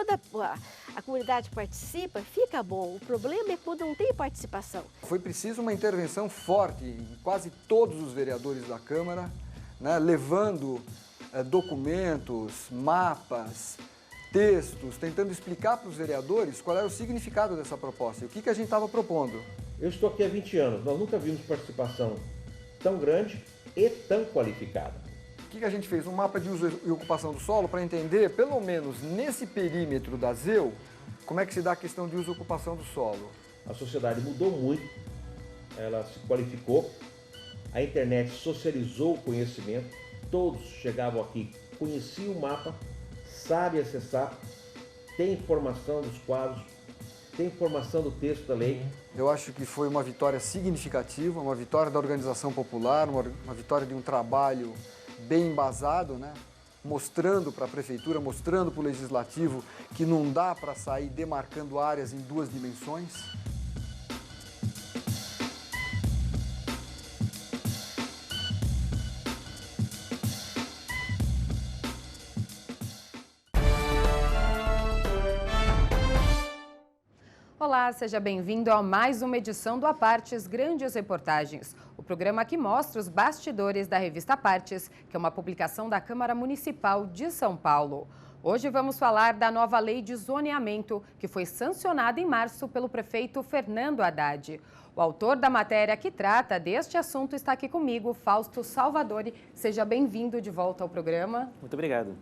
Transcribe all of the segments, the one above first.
toda a comunidade participa, fica bom. O problema é quando não tem participação. Foi preciso uma intervenção forte em quase todos os vereadores da Câmara, né, levando documentos, mapas, textos, tentando explicar para os vereadores qual era o significado dessa proposta e o que a gente estava propondo. Eu estou aqui há 20 anos, nós nunca vimos participação tão grande e tão qualificada. O que a gente fez? Um mapa de uso e ocupação do solo para entender, pelo menos nesse perímetro da ZEU, como é que se dá a questão de uso e ocupação do solo. A sociedade mudou muito, ela se qualificou, a internet socializou o conhecimento, todos chegavam aqui, conheciam o mapa, sabem acessar, tem informação dos quadros, tem informação do texto da lei. Eu acho que foi uma vitória significativa, uma vitória da organização popular, uma vitória de um trabalho bem embasado, né? Mostrando para a prefeitura, mostrando para o legislativo que não dá para sair demarcando áreas em duas dimensões. Olá, seja bem-vindo a mais uma edição do Apartes Grandes Reportagens, o programa que mostra os bastidores da revista Apartes, que é uma publicação da Câmara Municipal de São Paulo. Hoje vamos falar da nova lei de zoneamento, que foi sancionada em março pelo prefeito Fernando Haddad. O autor da matéria que trata deste assunto está aqui comigo, Fausto Salvadori. Seja bem-vindo de volta ao programa. Muito obrigado.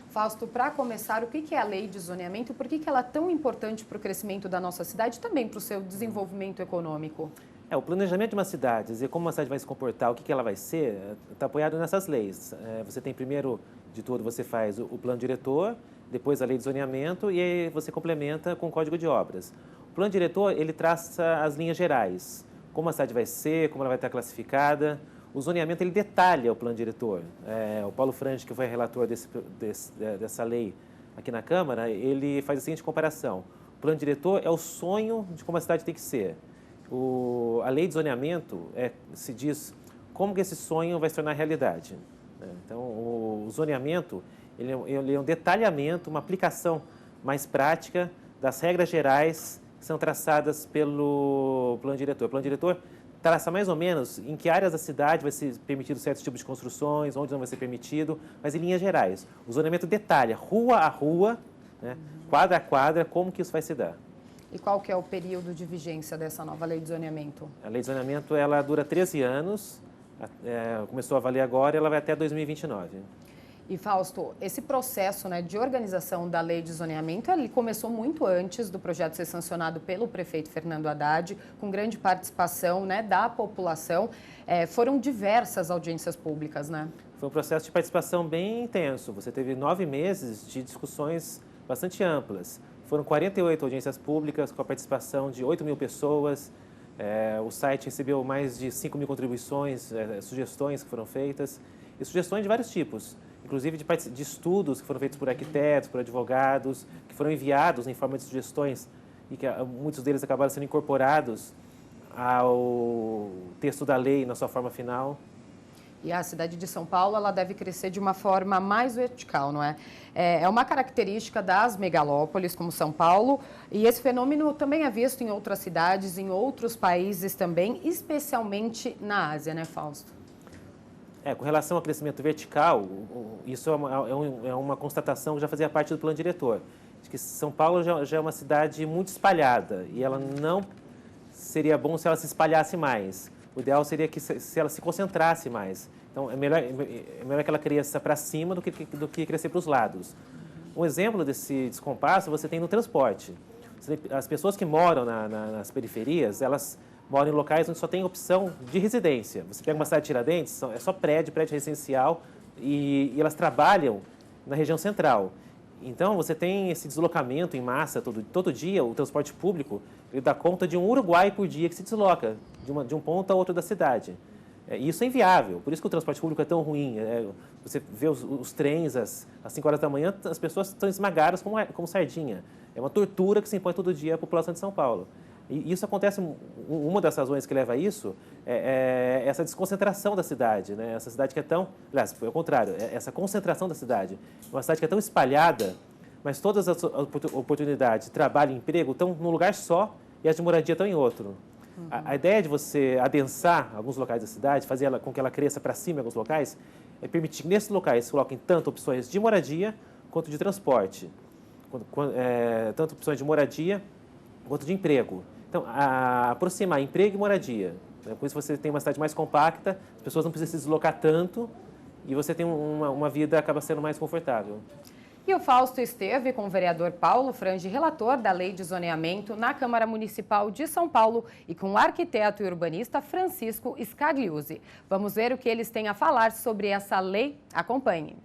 Fausto, para começar, o que é a lei de zoneamento e por que ela é tão importante para o crescimento da nossa cidade e também para o seu desenvolvimento econômico? O planejamento de uma cidade, dizer como uma cidade vai se comportar, o que ela vai ser, está apoiado nessas leis. Você tem, primeiro de tudo, você faz o plano diretor, depois a lei de zoneamento e aí você complementa com o código de obras. O plano diretor, ele traça as linhas gerais, como a cidade vai ser, como ela vai estar classificada. O zoneamento, ele detalha o plano diretor. O Paulo Franchi, que foi relator dessa lei aqui na Câmara, ele faz a seguinte comparação. O plano diretor é o sonho de como a cidade tem que ser. A lei de zoneamento se diz como que esse sonho vai se tornar realidade. Então, o zoneamento, ele é um detalhamento, uma aplicação mais prática das regras gerais que são traçadas pelo plano diretor. O plano diretor traça mais ou menos em que áreas da cidade vai ser permitido certos tipos de construções, onde não vai ser permitido, mas em linhas gerais. O zoneamento detalha, rua a rua, né, quadra a quadra, como que isso vai se dar. E qual que é o período de vigência dessa nova lei de zoneamento? A lei de zoneamento, ela dura 13 anos, começou a valer agora, ela vai até 2029. E, Fausto, esse processo, né, de organização da lei de zoneamento, ele começou muito antes do projeto ser sancionado pelo prefeito Fernando Haddad, com grande participação, né, da população. Foram diversas audiências públicas, né? Foi um processo de participação bem intenso. Você teve 9 meses de discussões bastante amplas. Foram 48 audiências públicas com a participação de 8 mil pessoas. O site recebeu mais de 5 mil contribuições, sugestões que foram feitas, e sugestões de vários tipos. Inclusive de estudos que foram feitos por arquitetos, por advogados, que foram enviados em forma de sugestões e que muitos deles acabaram sendo incorporados ao texto da lei na sua forma final. E a cidade de São Paulo, ela deve crescer de uma forma mais vertical, não é? É uma característica das megalópolis, como São Paulo, e esse fenômeno também é visto em outras cidades, em outros países também, especialmente na Ásia, né, Fausto? Com relação ao crescimento vertical, isso é uma constatação que já fazia parte do plano diretor, de que São Paulo já é uma cidade muito espalhada e ela não seria bom se ela se espalhasse mais. O ideal seria que se ela se concentrasse mais. Então, é melhor que ela cresça para cima do que crescer para os lados. Um exemplo desse descompasso você tem no transporte. As pessoas que moram nas periferias, elas moram em locais onde só tem opção de residência. Você pega uma cidade de Tiradentes, é só prédio residencial, e elas trabalham na região central. Então, você tem esse deslocamento em massa todo dia, o transporte público, ele dá conta de um uruguai por dia que se desloca de um ponto a outro da cidade. E isso é inviável, por isso que o transporte público é tão ruim. Você vê os trens às 5 horas da manhã, as pessoas estão esmagadas como sardinha. É uma tortura que se impõe todo dia à população de São Paulo. E isso acontece, uma das razões que leva a isso é essa desconcentração da cidade, né? Essa cidade que é tão, aliás, foi ao contrário, essa concentração da cidade. Uma cidade que é tão espalhada, mas todas as oportunidades de trabalho e emprego estão num lugar só e as de moradia estão em outro. A ideia de você adensar alguns locais da cidade, fazer ela, com que ela cresça para cima em alguns locais, é permitir que nesses locais se coloquem tanto opções de moradia quanto de transporte. Tanto opções de moradia quanto de emprego. Então, aproximar emprego e moradia. Né? Com isso você tem uma cidade mais compacta, as pessoas não precisam se deslocar tanto e você tem uma vida que acaba sendo mais confortável. E o Fausto esteve com o vereador Paulo Frangi, relator da Lei de Zoneamento na Câmara Municipal de São Paulo, e com o arquiteto e urbanista Francisco Scagliuzzi. Vamos ver o que eles têm a falar sobre essa lei? Acompanhe.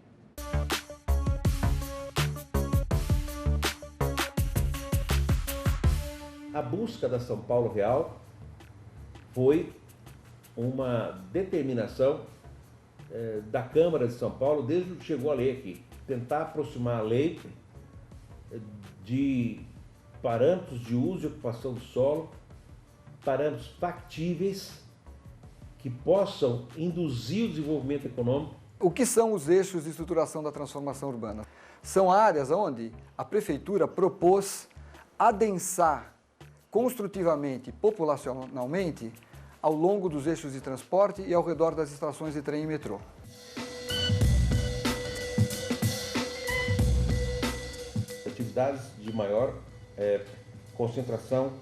A busca da São Paulo Real foi uma determinação da Câmara de São Paulo desde que chegou a lei aqui. Tentar aproximar a lei de parâmetros de uso e ocupação do solo, parâmetros factíveis que possam induzir o desenvolvimento econômico. O que são os eixos de estruturação da transformação urbana? São áreas onde a prefeitura propôs adensar construtivamente e populacionalmente ao longo dos eixos de transporte e ao redor das estações de trem e metrô. Atividades de maior concentração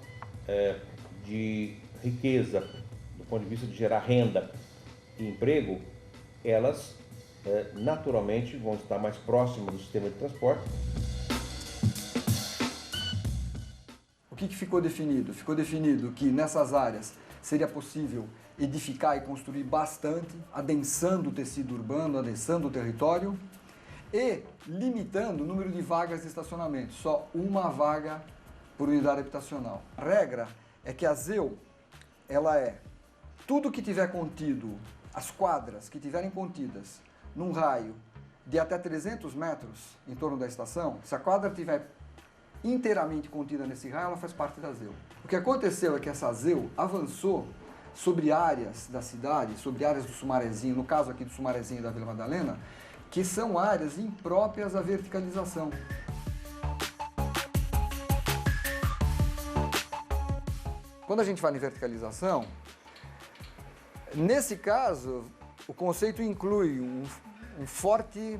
de riqueza, do ponto de vista de gerar renda e emprego, elas naturalmente vão estar mais próximas do sistema de transporte. O que ficou definido? Ficou definido que nessas áreas seria possível edificar e construir bastante, adensando o tecido urbano, adensando o território e limitando o número de vagas de estacionamento, só uma vaga por unidade habitacional. A regra é que a ZEU, ela é tudo que tiver contido, as quadras que tiverem contidas num raio de até 300 metros em torno da estação, se a quadra tiver inteiramente contida nesse raio, ela faz parte da ZEU. O que aconteceu é que essa ZEU avançou sobre áreas da cidade, sobre áreas do Sumarezinho, no caso aqui do Sumarezinho e da Vila Madalena, que são áreas impróprias à verticalização. Quando a gente fala em verticalização, nesse caso, o conceito inclui um forte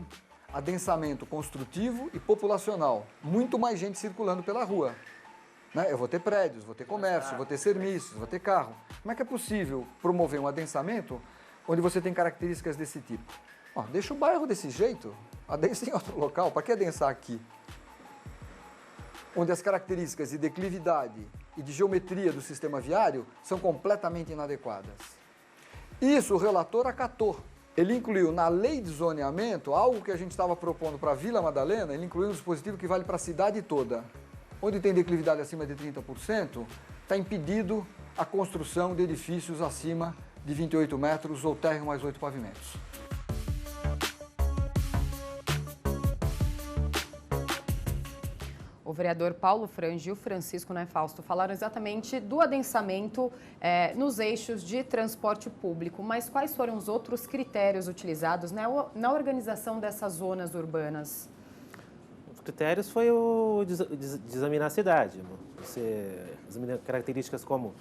adensamento construtivo e populacional, muito mais gente circulando pela rua. Né? Eu vou ter prédios, vou ter comércio, vou ter serviços, vou ter carro. Como é que é possível promover um adensamento onde você tem características desse tipo? Deixa o bairro desse jeito, adensa em outro local, para que adensar aqui? Onde as características de declividade e de geometria do sistema viário são completamente inadequadas. Isso o relator acatou. Ele incluiu na lei de zoneamento algo que a gente estava propondo para a Vila Madalena, ele incluiu um dispositivo que vale para a cidade toda. Onde tem declividade acima de 30%, está impedido a construção de edifícios acima de 28 metros ou térreo mais 8 pavimentos. O vereador Paulo Frangi e o Francisco Fausto falaram exatamente do adensamento nos eixos de transporte público, mas quais foram os outros critérios utilizados na organização dessas zonas urbanas? Os critérios foi o de examinar a cidade. Você examina características como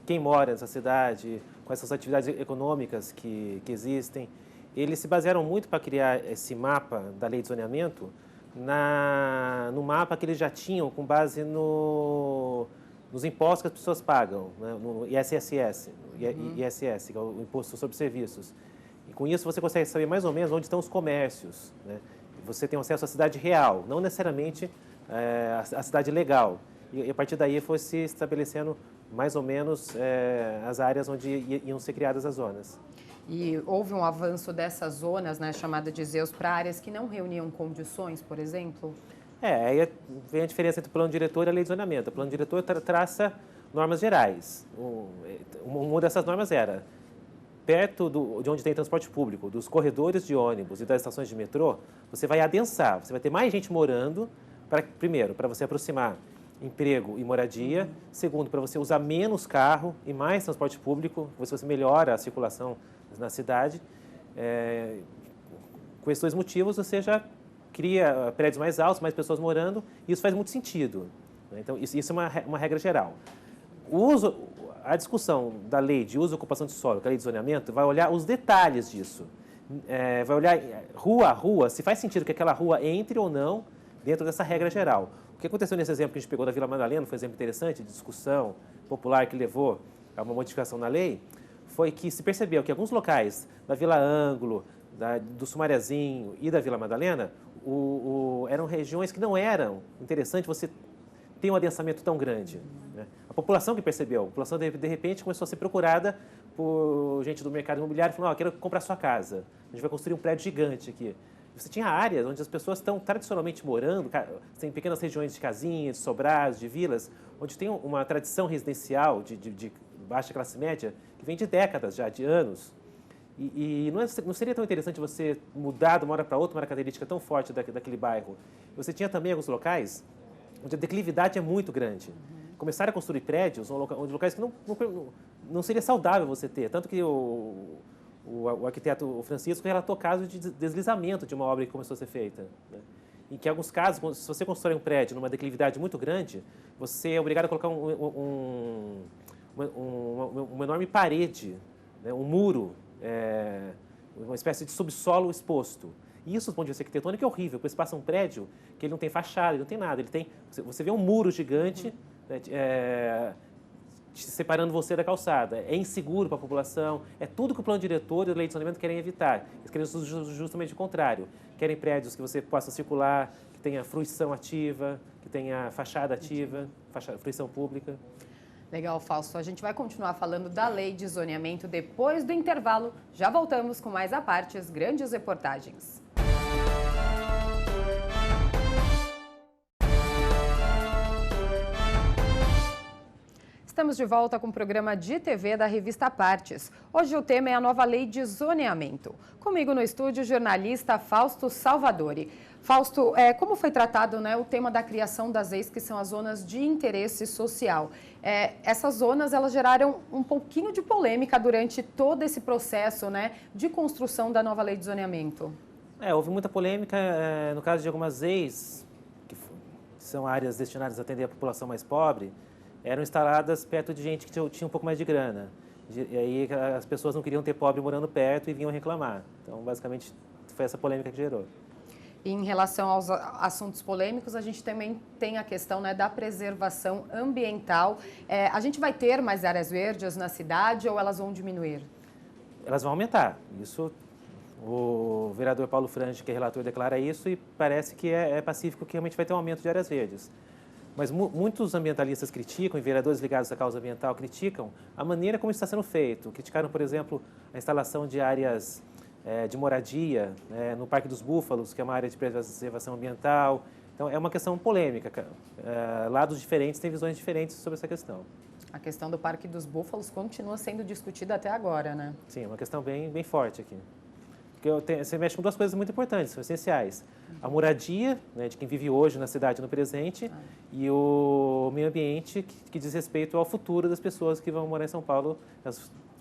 quem mora nessa cidade, quais são as atividades econômicas que existem. Eles se basearam muito para criar esse mapa da lei de zoneamento no mapa que eles já tinham com base nos impostos que as pessoas pagam, né? No ISSS, ISS, que é o Imposto sobre Serviços. E com isso você consegue saber mais ou menos onde estão os comércios, né? Você tem acesso à cidade real, não necessariamente a cidade legal. E a partir daí foi se estabelecendo mais ou menos as áreas onde iam ser criadas as zonas. E houve um avanço dessas zonas, chamada de ZEUs, para áreas que não reuniam condições, por exemplo? Aí vem a diferença entre o plano diretor e a lei de zoneamento. O plano diretor traça normas gerais. Uma dessas normas era, perto de onde tem transporte público, dos corredores de ônibus e das estações de metrô, você vai adensar, você vai ter mais gente morando, primeiro, para você aproximar emprego e moradia, segundo, para você usar menos carro e mais transporte público, você melhora a circulação na cidade. Com esses dois motivos, você já cria prédios mais altos, mais pessoas morando, e isso faz muito sentido. Né? Então, isso é uma regra geral. A discussão da lei de uso e ocupação de solo, que é a lei de zoneamento, vai olhar os detalhes disso. Vai olhar rua a rua, se faz sentido que aquela rua entre ou não dentro dessa regra geral. O que aconteceu nesse exemplo que a gente pegou da Vila Madalena, foi um exemplo interessante de discussão popular que levou a uma modificação na lei, foi que se percebeu que alguns locais da Vila Ângulo, do Sumariezinho e da Vila Madalena eram regiões que não eram interessantes você ter um adensamento tão grande. Né? A população que percebeu, a população de repente começou a ser procurada por gente do mercado imobiliário e falou, quero comprar sua casa, a gente vai construir um prédio gigante aqui. Você tinha áreas onde as pessoas estão tradicionalmente morando, tem pequenas regiões de casinhas, de sobrados, de vilas, onde tem uma tradição residencial de baixa classe média que vem de décadas já, de anos. E não seria tão interessante você mudar de uma hora para outra uma característica tão forte daquele bairro. Você tinha também alguns locais onde a declividade é muito grande. Começaram a construir prédios onde locais que não seria saudável você ter. Tanto que o arquiteto Francisco relatou casos de deslizamento de uma obra que começou a ser feita. Né? Em que, em alguns casos, se você constrói um prédio numa declividade muito grande, você é obrigado a colocar uma enorme parede, né? Um muro, uma espécie de subsolo exposto. E isso, do ponto de vista arquitetônico, é horrível, porque você passa um prédio que ele não tem fachada, ele não tem nada. Você vê um muro gigante, né, separando você da calçada. É inseguro para a população, é tudo que o plano diretor e a lei de zoneamento querem evitar. Eles querem justamente o contrário. Querem prédios que você possa circular, que tenha fruição ativa, que tenha fachada ativa, fruição pública. Legal, Fausto. A gente vai continuar falando da lei de zoneamento depois do intervalo. Já voltamos com mais apartes, grandes reportagens. Estamos de volta com o programa de TV da revista Partes. Hoje o tema é a nova lei de zoneamento. Comigo no estúdio, o jornalista Fausto Salvadori. Fausto, como foi tratado, né, o tema da criação das ZEIs, que são as zonas de interesse social? Essas zonas elas geraram um pouquinho de polêmica durante todo esse processo, né, de construção da nova lei de zoneamento. Houve muita polêmica no caso de algumas ZEIs, que são áreas destinadas a atender a população mais pobre, eram instaladas perto de gente que tinha um pouco mais de grana. E aí as pessoas não queriam ter pobre morando perto e vinham reclamar. Então, basicamente, foi essa polêmica que gerou. E em relação aos assuntos polêmicos, a gente também tem a questão, né, da preservação ambiental. A gente vai ter mais áreas verdes na cidade ou elas vão diminuir? Elas vão aumentar. Isso, o vereador Paulo Frange, que é relator, declara isso e parece que é pacífico que realmente vai ter um aumento de áreas verdes. Mas muitos ambientalistas criticam, e vereadores ligados à causa ambiental criticam a maneira como isso está sendo feito. Criticaram, por exemplo, a instalação de áreas de moradia no Parque dos Búfalos, que é uma área de preservação ambiental. Então, é uma questão polêmica. Lados diferentes têm visões diferentes sobre essa questão. A questão do Parque dos Búfalos continua sendo discutida até agora, né? Sim, é uma questão bem forte aqui. Porque você mexe com duas coisas muito importantes, são essenciais. A moradia, né, de quem vive hoje na cidade no presente, e o meio ambiente, que diz respeito ao futuro das pessoas que vão morar em São Paulo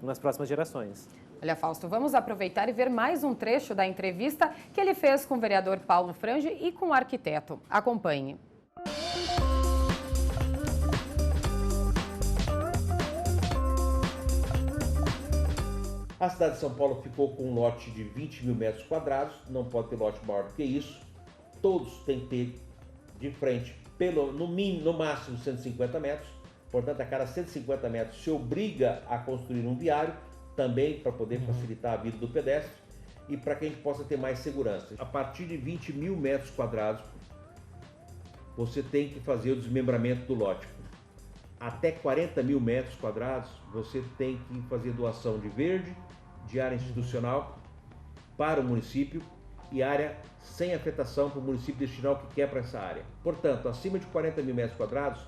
nas próximas gerações. Olha, Fausto, vamos aproveitar e ver mais um trecho da entrevista que ele fez com o vereador Paulo Frange e com o arquiteto. Acompanhe. A cidade de São Paulo ficou com um lote de 20 mil metros quadrados, não pode ter lote maior do que isso. Todos têm que ter de frente, no máximo 150 metros. Portanto, a cada 150 metros se obriga a construir um viário, também para poder facilitar a vida do pedestre e para que a gente possa ter mais segurança. A partir de 20 mil metros quadrados, você tem que fazer o desmembramento do lote. Até 40 mil metros quadrados, você tem que fazer doação de verde, de área institucional para o município e área sem afetação para o município destinar o que quer para essa área. Portanto, acima de 40 mil metros quadrados,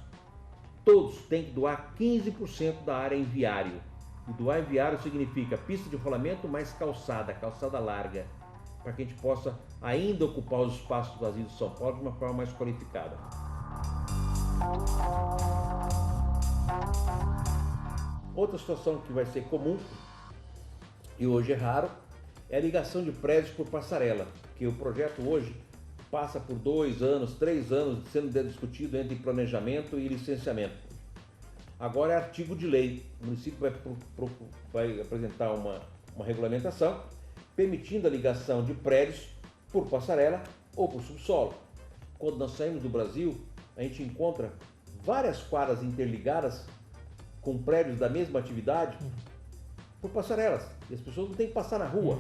todos têm que doar 15% da área em viário. E doar em viário significa pista de rolamento mais calçada larga, para que a gente possa ainda ocupar os espaços vazios de São Paulo de uma forma mais qualificada. Outra situação que vai ser comum, e hoje é raro, é a ligação de prédios por passarela, que o projeto hoje passa por 2 anos, 3 anos sendo discutido entre planejamento e licenciamento. Agora é artigo de lei. O município vai apresentar uma regulamentação permitindo a ligação de prédios por passarela ou por subsolo. Quando nós saímos do Brasil, a gente encontra várias quadras interligadas com prédios da mesma atividade por passarelas. E as pessoas não têm que passar na rua.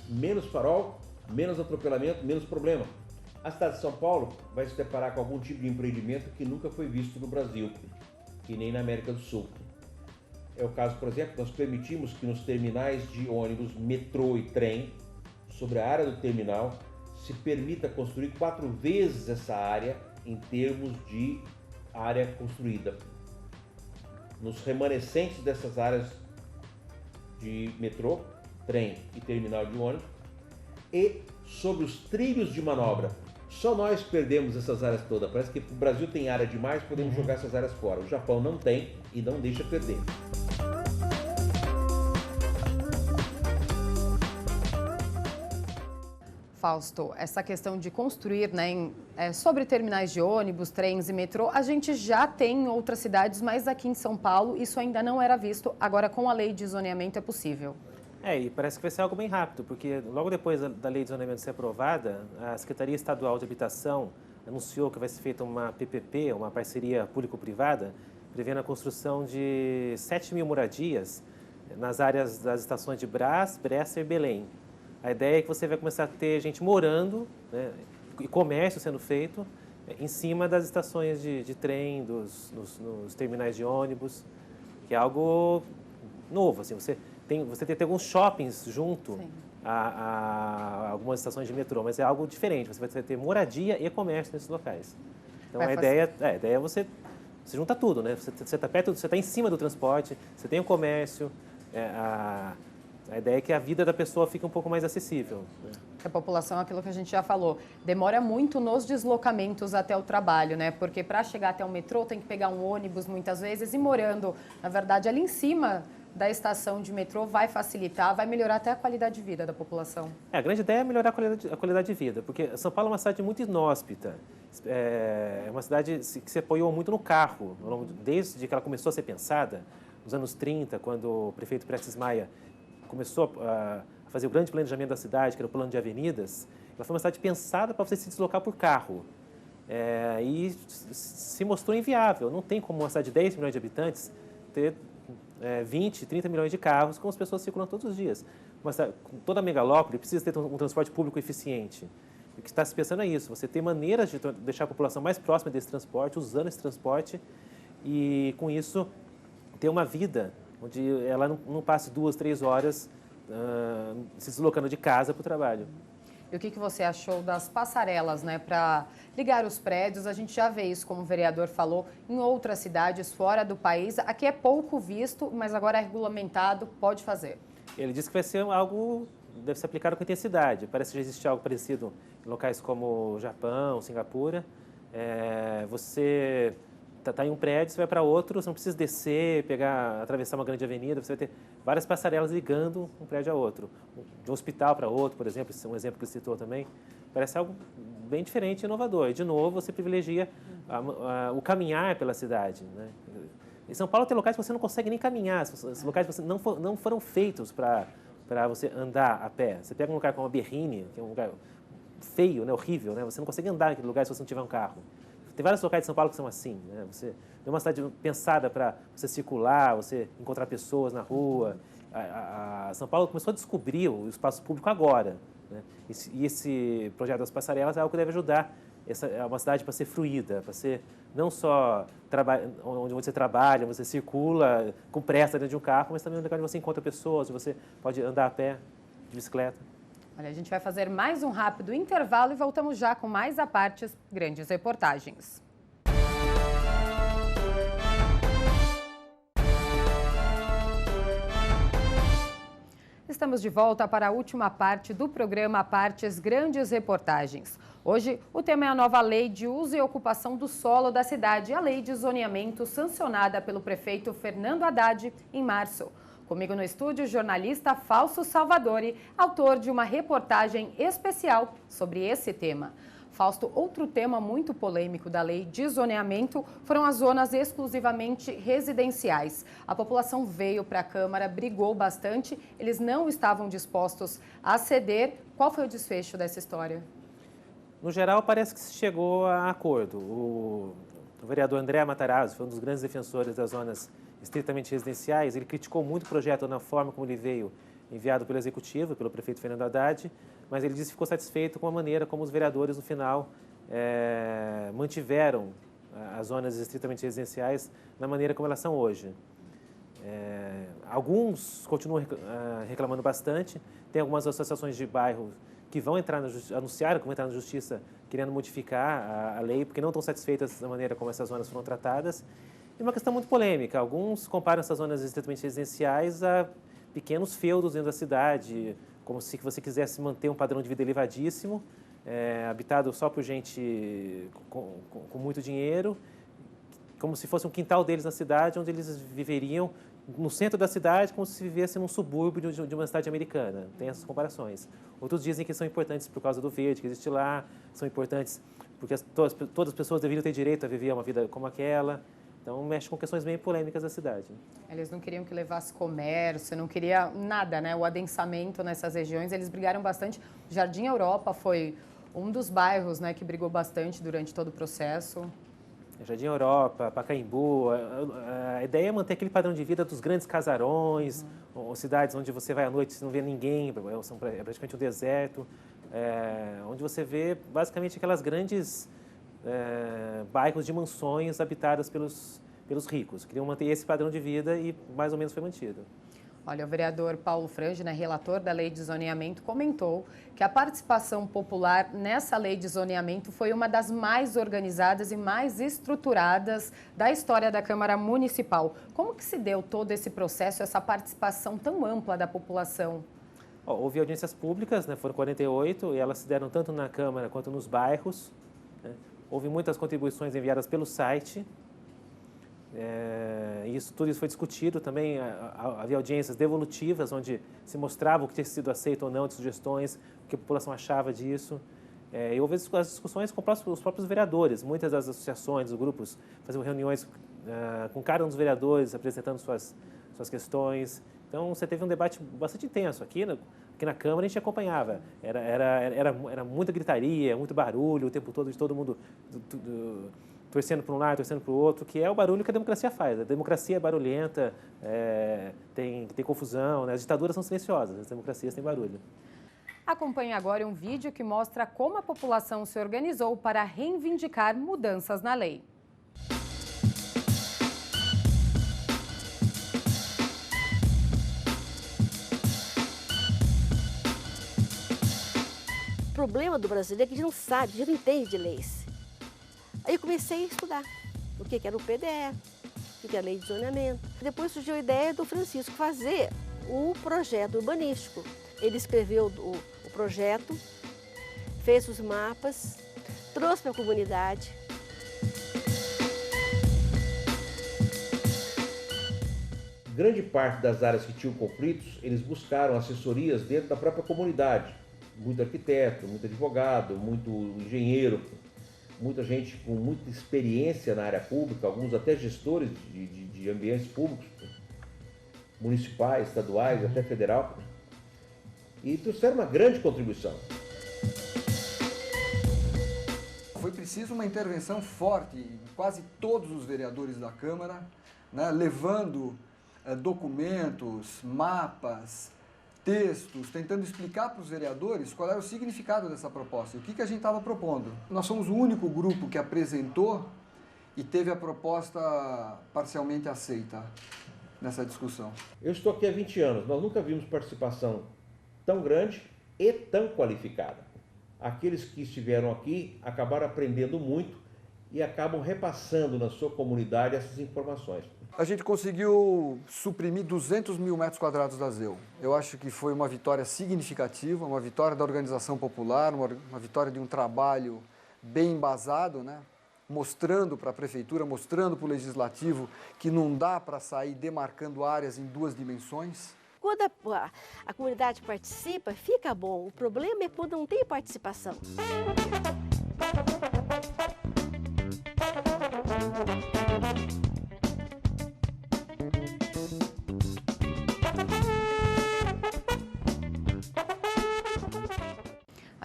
Menos farol, menos atropelamento, menos problema. A cidade de São Paulo vai se deparar com algum tipo de empreendimento que nunca foi visto no Brasil e nem na América do Sul. É o caso, por exemplo, nós permitimos que nos terminais de ônibus, metrô e trem, sobre a área do terminal, se permita construir 4 vezes essa área em termos de área construída. Nos remanescentes dessas áreas de metrô, trem e terminal de ônibus, e sobre os trilhos de manobra. Só nós perdemos essas áreas todas. Parece que o Brasil tem área demais, podemos jogar essas áreas fora. O Japão não tem e não deixa perder. Fausto, essa questão de construir, né, sobre terminais de ônibus, trens e metrô, a gente já tem em outras cidades, mas aqui em São Paulo isso ainda não era visto. Agora, com a lei de zoneamento, é possível. E parece que vai ser algo bem rápido, porque logo depois da lei de zoneamento ser aprovada, a Secretaria Estadual de Habitação anunciou que vai ser feita uma PPP, uma parceria público-privada, prevendo a construção de 7 mil moradias nas áreas das estações de Brás, Bresser e Belém. A ideia é que você vai começar a ter gente morando, né, e comércio sendo feito em cima das estações de trem, nos terminais de ônibus, que é algo novo. Assim, você tem alguns shoppings junto a algumas estações de metrô, mas é algo diferente. Você vai ter moradia e comércio nesses locais. Então a ideia é você junta tudo, né? Você está perto, você está em cima do transporte, você tem o comércio, a ideia é que a vida da pessoa fique um pouco mais acessível, né? A população, aquilo que a gente já falou, demora muito nos deslocamentos até o trabalho, né? Porque para chegar até o metrô tem que pegar um ônibus muitas vezes e morando, na verdade, ali em cima da estação de metrô vai facilitar, vai melhorar até a qualidade de vida da população. A grande ideia é melhorar a qualidade de vida, porque São Paulo é uma cidade muito inóspita, é uma cidade que se apoiou muito no carro, desde que ela começou a ser pensada, nos anos 30, quando o prefeito Prestes Maia começou a fazer o grande planejamento da cidade, que era o plano de avenidas. Ela foi uma cidade pensada para você se deslocar por carro. E se mostrou inviável. Não tem como uma cidade de 10 milhões de habitantes ter 20, 30 milhões de carros, como as pessoas circulam todos os dias. Toda a megalópole precisa ter um transporte público eficiente. O que está se pensando é isso, você ter maneiras de deixar a população mais próxima desse transporte, usando esse transporte, e com isso ter uma vida onde ela não passe 2, 3 horas se deslocando de casa para o trabalho. E o que você achou das passarelas, né, para ligar os prédios? A gente já vê isso, como o vereador falou, em outras cidades fora do país. Aqui é pouco visto, mas agora é regulamentado, pode fazer. Ele disse que vai ser algo, deve ser aplicado com intensidade. Parece que já existe algo parecido em locais como Japão, Singapura. Você está em um prédio, você vai para outro, você não precisa descer, atravessar uma grande avenida, você vai ter várias passarelas ligando um prédio a outro. De um hospital para outro, por exemplo, esse é um exemplo que ele citou também. Parece algo bem diferente e inovador. E, de novo, você privilegia o caminhar pela cidade, né? Em São Paulo tem locais que você não consegue nem caminhar, locais que não foram feitos para você andar a pé. Você pega um lugar como a Berrini, que é um lugar feio, né, horrível, né? Você não consegue andar naquele lugar se você não tiver um carro. Tem vários locais de São Paulo que são assim, né? É uma cidade pensada para você circular, você encontrar pessoas na rua. São Paulo começou a descobrir o espaço público agora, né? E esse projeto das passarelas é algo que deve ajudar. Essa é uma cidade para ser fluida, para ser não só onde você trabalha, onde você circula com pressa dentro de um carro, mas também um lugar onde você encontra pessoas, onde você pode andar a pé, de bicicleta. Olha, a gente vai fazer mais um rápido intervalo e voltamos já com mais apartes, grandes reportagens. Estamos de volta para a última parte do programa Apartes Grandes Reportagens. Hoje, o tema é a nova lei de uso e ocupação do solo da cidade, a lei de zoneamento sancionada pelo prefeito Fernando Haddad em março. Comigo no estúdio, o jornalista Fausto Salvadori, autor de uma reportagem especial sobre esse tema. Fausto, outro tema muito polêmico da lei de zoneamento foram as zonas exclusivamente residenciais. A população veio para a Câmara, brigou bastante, eles não estavam dispostos a ceder. Qual foi o desfecho dessa história? No geral, parece que se chegou a acordo. O vereador André Matarazzo foi um dos grandes defensores das zonas estritamente residenciais. Ele criticou muito o projeto na forma como ele veio enviado pelo Executivo, pelo prefeito Fernando Haddad, mas ele disse que ficou satisfeito com a maneira como os vereadores, no final, mantiveram as zonas estritamente residenciais na maneira como elas são hoje. Alguns continuam reclamando bastante, tem algumas associações de bairro que vão entrar anunciaram que vão entrar na Justiça querendo modificar a lei, porque não estão satisfeitas da maneira como essas zonas foram tratadas. E uma questão muito polêmica, alguns comparam essas zonas estritamente residenciais a pequenos feudos dentro da cidade, como se você quisesse manter um padrão de vida elevadíssimo, habitado só por gente com muito dinheiro, como se fosse um quintal deles na cidade, onde eles viveriam no centro da cidade, como se vivesse num subúrbio de uma cidade americana. Tem essas comparações. Outros dizem que são importantes por causa do verde que existe lá, são importantes porque todas as pessoas deveriam ter direito a viver uma vida como aquela. Então, mexe com questões bem polêmicas da cidade. Eles não queriam que levasse comércio, não queria nada, né? O adensamento nessas regiões, eles brigaram bastante. Jardim Europa foi um dos bairros, né, que brigou bastante durante todo o processo. Jardim Europa, Pacaembu, a ideia é manter aquele padrão de vida dos grandes casarões, ou cidades onde você vai à noite e não vê ninguém, é praticamente um deserto, onde você vê basicamente aquelas grandes bairros de mansões habitadas pelos ricos. Queriam manter esse padrão de vida e mais ou menos foi mantido. Olha, o vereador Paulo Frange, né, relator da lei de zoneamento, comentou que a participação popular nessa lei de zoneamento foi uma das mais organizadas e mais estruturadas da história da Câmara Municipal. Como que se deu todo esse processo, essa participação tão ampla da população? Houve audiências públicas, né, foram 48, e elas se deram tanto na Câmara quanto nos bairros. Né? Houve muitas contribuições enviadas pelo site. Tudo isso foi discutido também. Havia audiências devolutivas, onde se mostrava o que tinha sido aceito ou não de sugestões, o que a população achava disso. E houve as discussões com os próprios vereadores. Muitas das associações, os grupos, faziam reuniões com cada um dos vereadores, apresentando suas questões. Então, você teve um debate bastante intenso. Aqui na Câmara a gente acompanhava. Era muita gritaria, muito barulho o tempo todo, de todo mundo torcendo para um lado, torcendo para o outro, que é o barulho que a democracia faz. A democracia é barulhenta, tem confusão, né? As ditaduras são silenciosas, as democracias têm barulho. Acompanhe agora um vídeo que mostra como a população se organizou para reivindicar mudanças na lei. O problema do brasileiro é que a gente não sabe, a gente não entende de leis. Aí eu comecei a estudar o que era o PDE, o que era a lei de zoneamento. Depois surgiu a ideia do Francisco fazer o projeto urbanístico. Ele escreveu o projeto, fez os mapas, trouxe para a comunidade. Grande parte das áreas que tinham conflitos, eles buscaram assessorias dentro da própria comunidade. Muito arquiteto, muito advogado, muito engenheiro, muita gente com muita experiência na área pública, alguns até gestores de ambientes públicos, municipais, estaduais, até federal, e trouxeram uma grande contribuição. Foi preciso uma intervenção forte em quase todos os vereadores da Câmara, né, levando documentos, mapas, textos, tentando explicar para os vereadores qual era o significado dessa proposta, o que a gente estava propondo. Nós somos o único grupo que apresentou e teve a proposta parcialmente aceita nessa discussão. Eu estou aqui há 20 anos, nós nunca vimos participação tão grande e tão qualificada. Aqueles que estiveram aqui acabaram aprendendo muito e acabam repassando na sua comunidade essas informações. A gente conseguiu suprimir 200 mil metros quadrados da ZEU. Eu acho que foi uma vitória significativa, uma vitória da organização popular, uma vitória de um trabalho bem embasado, né? Mostrando para a prefeitura, mostrando para o legislativo que não dá para sair demarcando áreas em duas dimensões. Quando a comunidade participa, fica bom. O problema é quando não tem participação.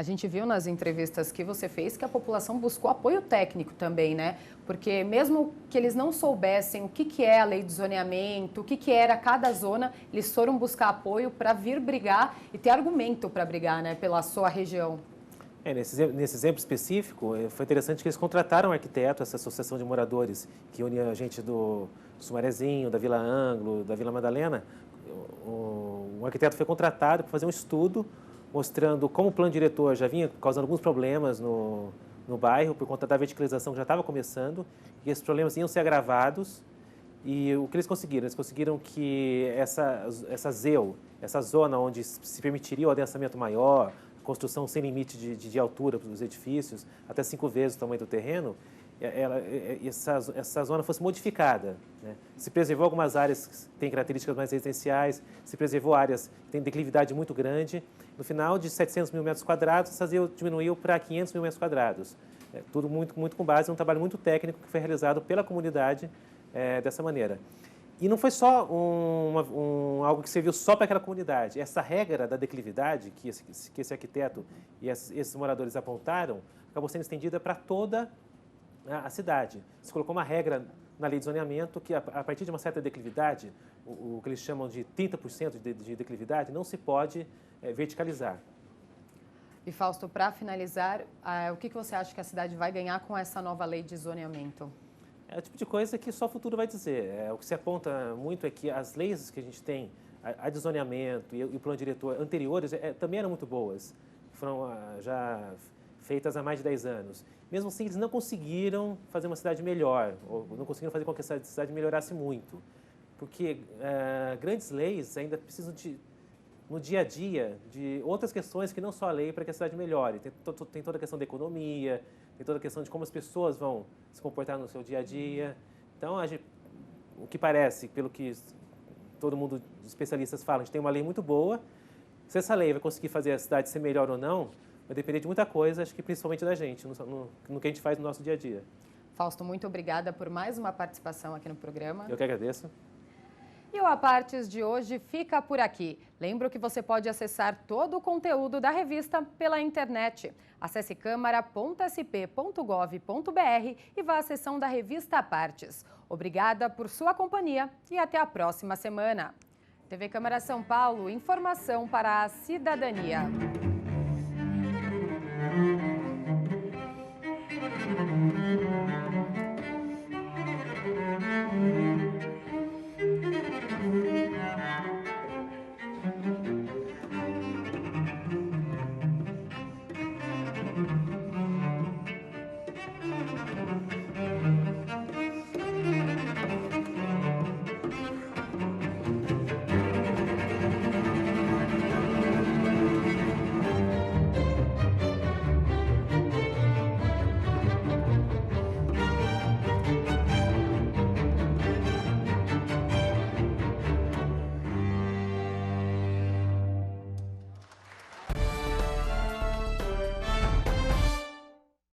gente viu nas entrevistas que você fez que a população buscou apoio técnico também, né? Porque mesmo que eles não soubessem o que é a lei de zoneamento, o que era cada zona, eles foram buscar apoio para vir brigar e ter argumento para brigar, né, pela sua região. Nesse exemplo específico, foi interessante que eles contrataram um arquiteto, essa associação de moradores, que unia a gente do Sumarezinho, da Vila Anglo, da Vila Madalena. O arquiteto foi contratado para fazer um estudo mostrando como o plano diretor já vinha causando alguns problemas no bairro, por conta da verticalização que já estava começando, e esses problemas iam ser agravados. E o que eles conseguiram? Eles conseguiram que essa ZEU, essa zona onde se permitiria o adensamento maior, construção sem limite de altura para os edifícios, até 5 vezes o tamanho do terreno, essa zona fosse modificada, né? Se preservou algumas áreas que têm características mais residenciais, se preservou áreas que têm declividade muito grande. No final de 700 mil metros quadrados, essa ZEU diminuiu para 500 mil metros quadrados. Tudo muito com base em um trabalho muito técnico que foi realizado pela comunidade dessa maneira. E não foi só algo que serviu só para aquela comunidade. Essa regra da declividade que esse arquiteto e esses moradores apontaram acabou sendo estendida para toda a cidade. Se colocou uma regra na lei de zoneamento que, a partir de uma certa declividade, o que eles chamam de 30% de declividade, não se pode verticalizar. E Fausto, para finalizar, o que você acha que a cidade vai ganhar com essa nova lei de zoneamento? É o tipo de coisa que só o futuro vai dizer. O que se aponta muito é que as leis que a gente tem, a de zoneamento e o plano diretor anteriores, também eram muito boas. Foram já feitas há mais de 10 anos. Mesmo assim, eles não conseguiram fazer uma cidade melhor, ou não conseguiram fazer com que a cidade melhorasse muito. Porque grandes leis ainda precisam no dia a dia, de outras questões que não só a lei para que a cidade melhore. Tem toda a questão da economia, tem toda a questão de como as pessoas vão se comportar no seu dia a dia. Então, o que parece, pelo que todo mundo, os especialistas falam, a gente tem uma lei muito boa. Se essa lei vai conseguir fazer a cidade ser melhor ou não, vai depender de muita coisa, acho que principalmente da gente, no que a gente faz no nosso dia a dia. Fausto, muito obrigada por mais uma participação aqui no programa. Eu que agradeço. E o Apartes de hoje fica por aqui. Lembro que você pode acessar todo o conteúdo da revista pela internet. Acesse câmara.sp.gov.br e vá à seção da revista Apartes. Obrigada por sua companhia e até a próxima semana. TV Câmara São Paulo, informação para a cidadania.